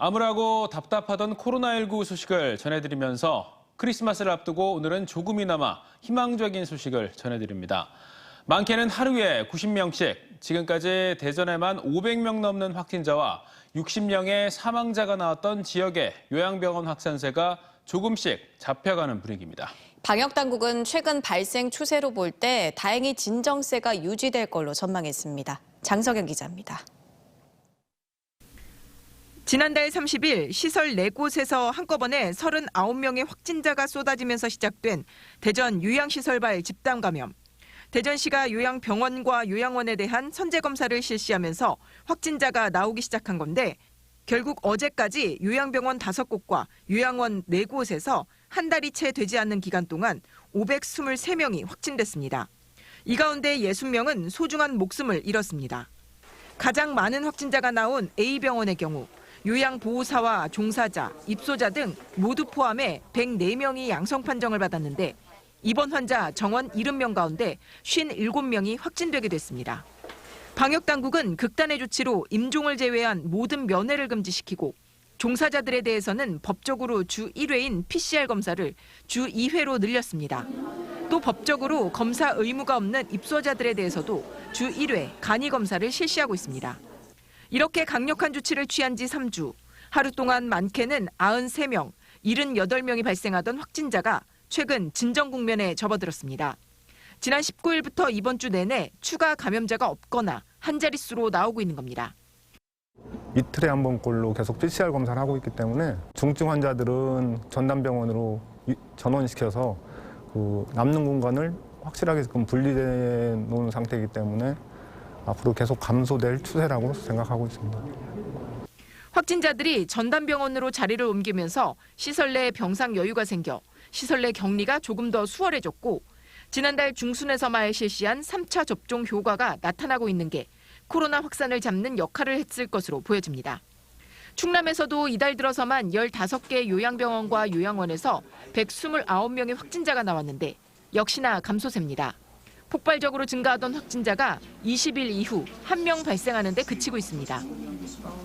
암울하고 답답하던 코로나19 소식을 전해드리면서 크리스마스를 앞두고 오늘은 조금이나마 희망적인 소식을 전해드립니다. 많게는 하루에 90명씩, 지금까지 대전에만 500명 넘는 확진자와 60명의 사망자가 나왔던 지역의 요양병원 확산세가 조금씩 잡혀가는 분위기입니다. 방역당국은 최근 발생 추세로 볼 때 다행히 진정세가 유지될 걸로 전망했습니다. 장석영 기자입니다. 지난달 30일 시설 4곳에서 한꺼번에 39명의 확진자가 쏟아지면서 시작된 대전 요양시설발 집단 감염. 대전시가 요양병원과 요양원에 대한 선제검사를 실시하면서 확진자가 나오기 시작한 건데 결국 어제까지 요양병원 5곳과 요양원 4곳에서 한 달이 채 되지 않는 기간 동안 523명이 확진됐습니다. 이 가운데 60명은 소중한 목숨을 잃었습니다. 가장 많은 확진자가 나온 A병원의 경우 요양보호사와 종사자, 입소자 등 모두 포함해 104명이 양성 판정을 받았는데 입원 환자 정원 70명 가운데 57명이 확진되게 됐습니다. 방역당국은 극단의 조치로 임종을 제외한 모든 면회를 금지시키고 종사자들에 대해서는 법적으로 주 1회인 PCR 검사를 주 2회로 늘렸습니다. 또 법적으로 검사 의무가 없는 입소자들에 대해서도 주 1회 간이 검사를 실시하고 있습니다. 이렇게 강력한 조치를 취한 지 3주, 하루 동안 많게는 93명, 78명이 발생하던 확진자가 최근 진정 국면에 접어들었습니다. 지난 19일부터 이번 주 내내 추가 감염자가 없거나 한 자릿수로 나오고 있는 겁니다. 이틀에 한 번꼴로 계속 PCR 검사를 하고 있기 때문에 중증 환자들은 전담병원으로 전원시켜서 남는 공간을 확실하게 분리해 놓은 상태이기 때문에 앞으로 계속 감소될 추세라고 생각하고 있습니다. 확진자들이 전담병원으로 자리를 옮기면서 시설 내 병상 여유가 생겨 시설 내 격리가 조금 더 수월해졌고 지난달 중순에서 말 실시한 3차 접종 효과가 나타나고 있는 게 코로나 확산을 잡는 역할을 했을 것으로 보여집니다. 충남에서도 이달 들어서만 15개 요양병원과 요양원에서 129명의 확진자가 나왔는데 역시나 감소세입니다. 폭발적으로 증가하던 확진자가 20일 이후 1명 발생하는 데 그치고 있습니다.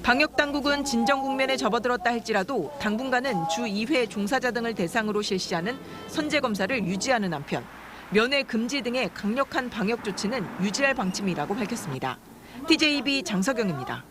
방역당국은 진정 국면에 접어들었다 할지라도 당분간은 주 2회 종사자 등을 대상으로 실시하는 선제검사를 유지하는 한편 면회 금지 등의 강력한 방역 조치는 유지할 방침이라고 밝혔습니다. TJB 장석영입니다.